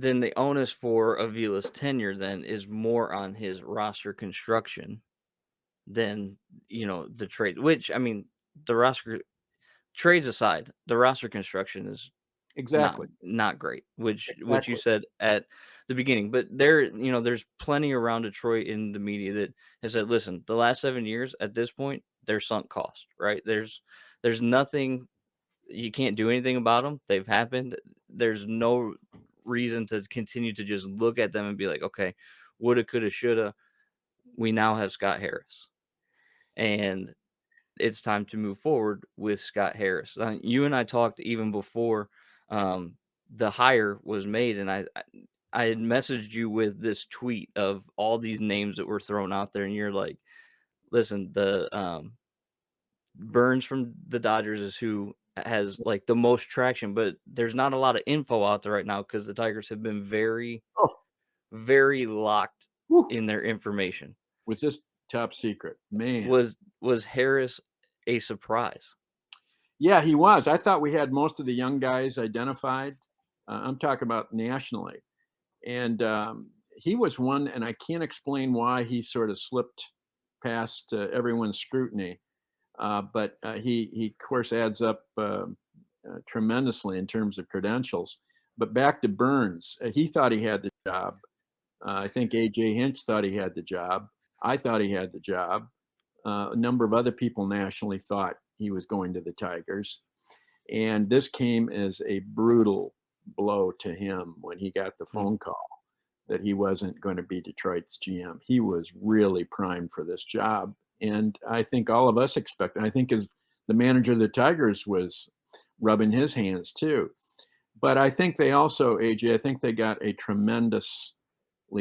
then the onus for Avila's tenure then is more on his roster construction than, the trade, which, I mean, the roster trades aside, the roster construction is not Exactly. not great, which you Exactly. said at the beginning, but there's plenty around Detroit in the media that has said, "Listen, the last 7 years at this point, they're sunk cost," right? There's nothing you can't do anything about them. 'Em, they've happened. There's no reason to continue to just look at them and be like, "Okay, woulda, coulda, shoulda." We now have Scott Harris, and it's time to move forward with Scott Harris. You and I talked even before the hire was made, and I had messaged you with this tweet of all these names that were thrown out there, and you're like, "Listen, the Burns from the Dodgers is who has like the most traction, but there's not a lot of info out there right now because the Tigers have been very, Oh, very locked whew, in their information." was this top secret, man? Was Harris a surprise? Yeah, he was. I thought we had most of the young guys identified. I'm talking about nationally, and he was one, and I can't explain why he sort of slipped past everyone's scrutiny. But he of course adds up tremendously in terms of credentials. But back to Burns, he thought he had the job. I think AJ Hinch thought he had the job. I thought he had the job. A number of other people nationally thought he was going to the Tigers. And this came as a brutal blow to him when he got the Mm, phone call that he wasn't going to be Detroit's GM. He was really primed for this job. And I think all of us expected, I think as the manager of the Tigers was rubbing his hands too. But I think they also, AJ, I think they got a tremendously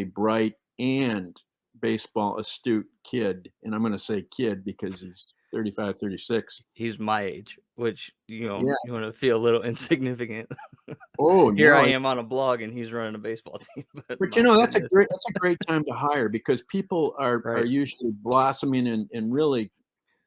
bright and baseball astute kid. And I'm going to say kid because he's 35, 36. he's my age, which, Yeah. you wanna feel a little insignificant. Oh, Here I no. am on a blog and he's running a baseball team, but But my goodness. that's a great time to hire because people are Right. usually blossoming and really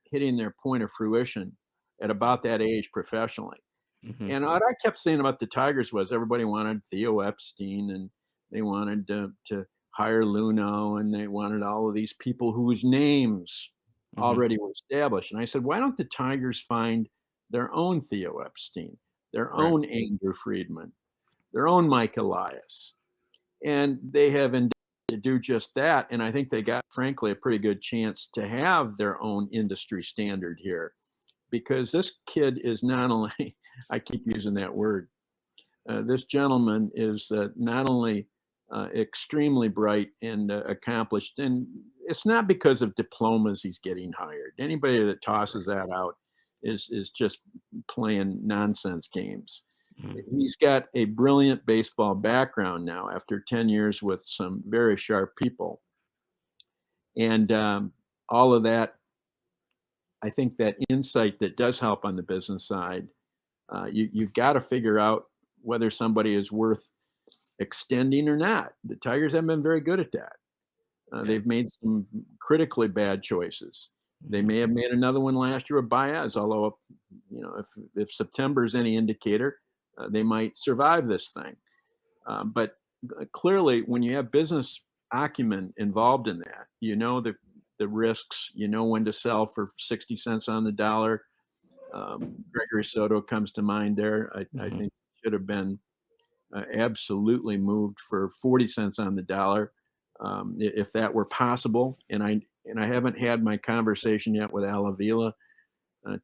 hitting their point of fruition at about that age professionally. Mhm. And what I kept saying about the Tigers was everybody wanted Theo Epstein and they wanted to hire Luno and they wanted all of these people whose names Mhm. already were established. And I said, why don't the Tigers find their own Theo Epstein, their Right. own Andrew Friedman, their own Mike Elias? And they have endeavored to do just that. And I think they got, frankly, a pretty good chance to have their own industry standard here because this kid is not only, I keep using that word, this gentleman is not only extremely bright and accomplished, and it's not because of diplomas he's getting hired. Anybody that tosses that out is just playing nonsense games. Mhm. He's got a brilliant baseball background now after 10 years with some very sharp people. And all of that, I think that insight that does help on the business side, you've got to figure out whether somebody is worth extending or not. The Tigers haven't been very good at that. Yeah. They've made some critically bad choices. They Mhm. may have made another one last year with Baez, although if September is any indicator, they might survive this thing. But clearly, when you have business acumen involved in that, you know the risks. You know when to sell for 60 cents on the dollar. Gregory Soto comes to mind there. I Mhm. think should have been absolutely moved for 40 cents on the dollar, if that were possible. And I haven't had my conversation yet with Al Avila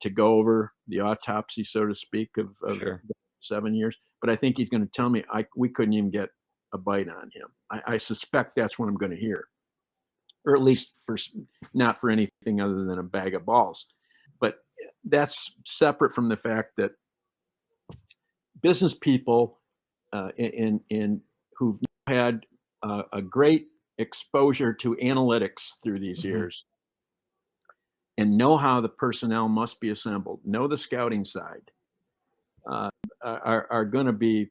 to go over the autopsy, so to speak, of Sure. 7 years. But I think he's going to tell me we couldn't even get a bite on him. I suspect that's what I'm going to hear, or at least not for anything other than a bag of balls. But that's separate from the fact that business people in who've had a great exposure to analytics through these Mhm. years and know how the personnel must be assembled, know the scouting side, uh, are going to be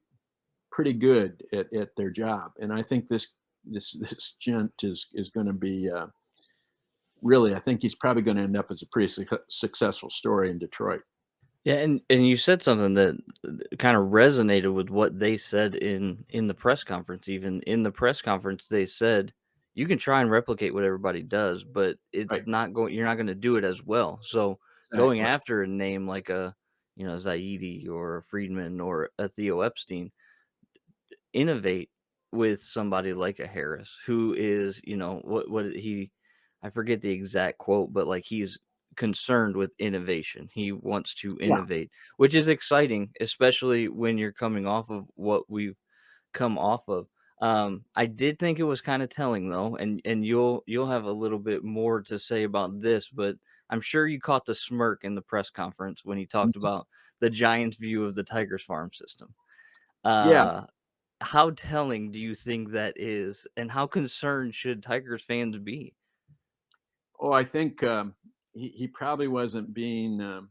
pretty good at their job. And I think this gent is going to be really. I think he's probably going to end up as a pretty successful story in Detroit. Yeah, and you said something that kind of resonated with what they said in the press conference. Even in the press conference, they said you can try and replicate what everybody does, but it's Right. not going. You're not going to do it as well. So going Exactly. after a name like a Zaidi or a Friedman or a Theo Epstein, innovate with somebody like a Harris who is, what he I forget the exact quote, but like he's concerned with innovation. He wants to Yeah. innovate, which is exciting, especially when you're coming off of what we've come off of. I did think it was kind of telling though, and you'll have a little bit more to say about this, but I'm sure you caught the smirk in the press conference when he talked Mhm. about the Giants' view of the Tigers farm system. Yeah. Uh, how telling do you think that is, and how concerned should Tigers fans be? Oh, I think he probably wasn't being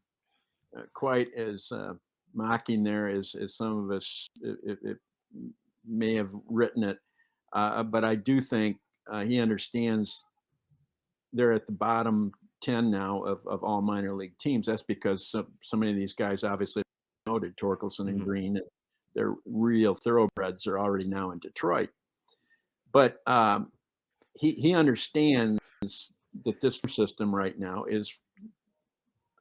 quite as mocking there as some of us it may have written it. But I do think he understands they're at the bottom 10 now of all minor league teams. That's because so many of these guys obviously noted Torkelson and Mhm, Green. They're real thoroughbreds are already now in Detroit. But he understands that this system right now is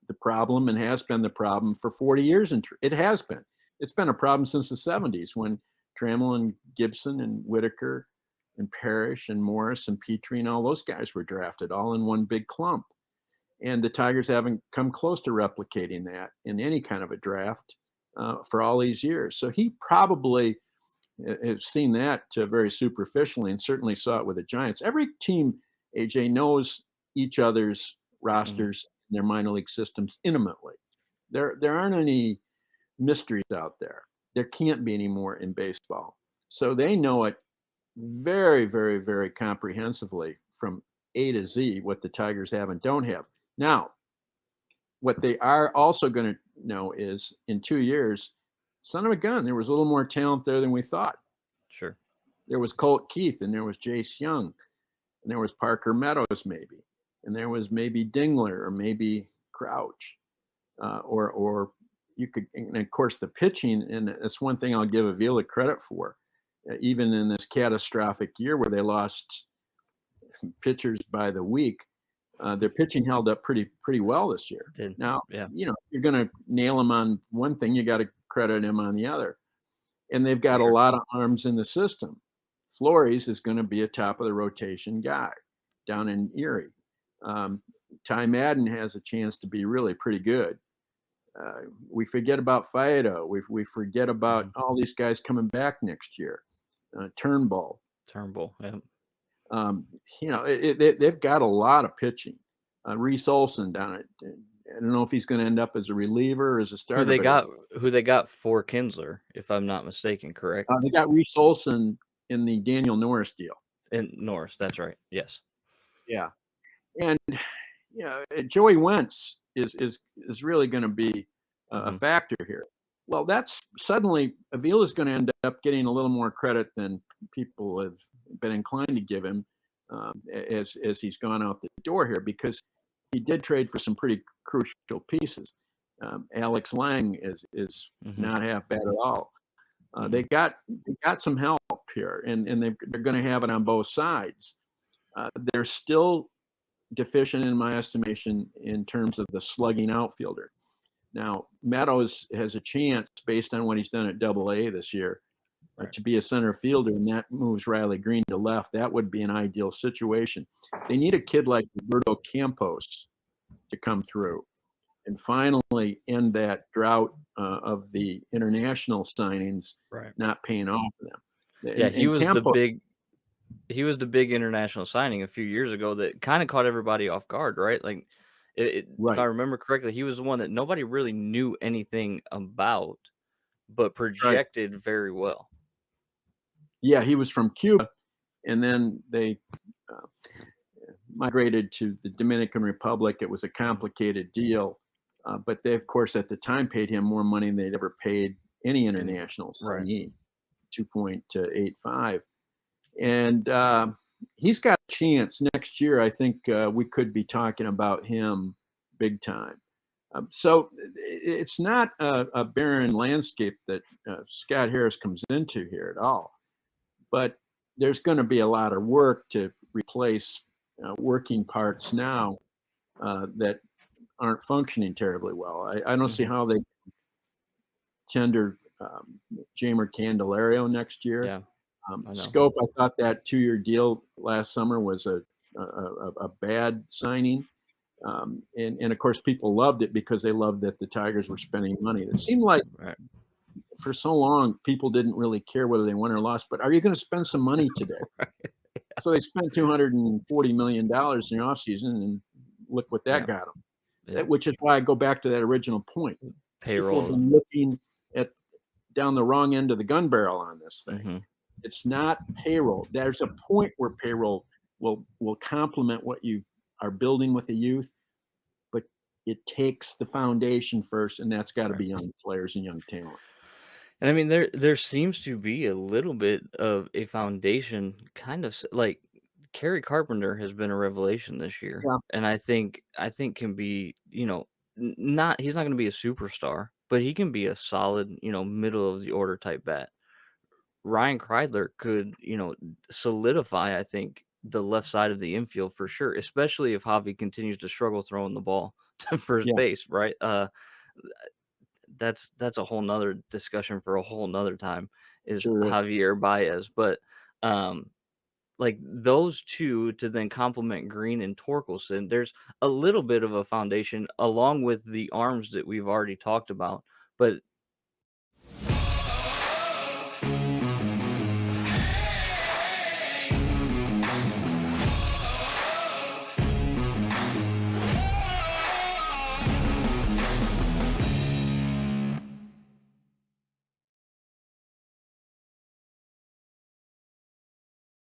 the problem and has been the problem for 40 years. And it has been. It's been a problem since the 70s when Trammell and Gibson and Whitaker and Parrish and Morris and Petrie and all those guys were drafted all in one big clump. And the Tigers haven't come close to replicating that in any kind of a draft for all these years. So he probably has seen that very superficially and certainly saw it with the Giants. Every team, AJ, knows each other's mhm, rosters and their minor league systems intimately. There aren't any mysteries out there. There can't be any more in baseball. So they know it very, very, very comprehensively from A to Z what the Tigers have and don't have. Now, what they are also going to know is in 2 years, son of a gun, there was a little more talent there than we thought. sure. There was Colt Keith, and there was Jace Young, and there was Parker Meadows, maybe, and there was maybe Dingler or maybe Crouch, or you could, and of course, the pitching, and that's one thing I'll give Avila credit for. Even in this catastrophic year where they lost pitchers by the week, their pitching held up pretty well this year. Did. Now, Yeah, if you're going to nail him on one thing, you got to credit him on the other. And they've for got a sure. lot of arms in the system. Flores is going to be a top of the rotation guy down in Erie. Um, Ty Madden has a chance to be really pretty good. We forget about Faedo. We forget about Mhm. all these guys coming back next year. Turnbull. Turnbull, yeah. Um, they've got a lot of pitching. Reese Olson down at, I don't know if he's going to end up as a reliever or as a Who starter, they but got it's who they got for Kinsler, if I'm not mistaken, correct? they got Reese Olson in the Daniel Norris deal. And Norris, that's right. Yes. Yeah, and Joey Wentz is really going to be a Mhm. factor here. Well, that's suddenly Avila's going to end up getting a little more credit than people have been inclined to give him as he's gone out the door here because he did trade for some pretty crucial pieces. Alex Lang is Mhm. not half bad at all. Mhm. They got some help here, and they're going to have it on both sides. They're still deficient in my estimation in terms of the slugging outfielder. Now, Meadows has a chance based on what he's done at Double A this year Right. to be a center fielder, and that moves Riley Green to left. That would be an ideal situation. They need a kid like Roberto Campos to come through and finally end that drought of the international signings Right. not paying off for them. Yeah, And Campos, he was the big international signing a few years ago that kinda caught everybody off guard, right? Like, if I right, remember correctly, he was the one that nobody really knew anything about, but that's right. projected very well. Yeah, he was from Cuba, and then they uh, migrated to the Dominican Republic. It was a complicated deal, but they, of course, at the time paid him more money than they'd ever paid any Anywhere. international Right. signee, 2.85. And he's got a chance next year. I think we could be talking about him big time. So it's not a barren landscape that Scott Harris comes into here at all. But there's going to be a lot of work to replace working parts now that aren't functioning terribly well. I don't see Mhm. how they tender Jamer Candelario next year. Yeah, I know. Scope, I thought that 2-year deal last summer was a bad signing. And of course, people loved it because they loved that the Tigers were spending money. It seemed like Right. for so long, people didn't really care whether they won or lost, but are you going to spend some money today? Right. So they spent $240 million in the offseason, and look what that Yeah, got them. yeah. Which is why I go back to that original point. People have Payroll. been looking at down the wrong end of the gun barrel on this thing. Mhm. It's not payroll. There's a point where payroll will complement what you are building with the youth, but it takes the foundation first, and that's got to Right. be young players and young talent. And I mean, there seems to be a little bit of a foundation, kind of like Kerry Carpenter has been a revelation this year, Yeah, and I think can be not he's not going to be a superstar, but he can be a solid middle of the order type bat. Ryan Kreidler could solidify I think the left side of the infield for sure, especially if Javi continues to struggle throwing the ball to first yeah, base, right? That's a whole nother discussion for a whole nother time is sure is. Javier Baez. But um like those two to then complement Green and Torkelson, there's a little bit of a foundation along with the arms that we've already talked about. But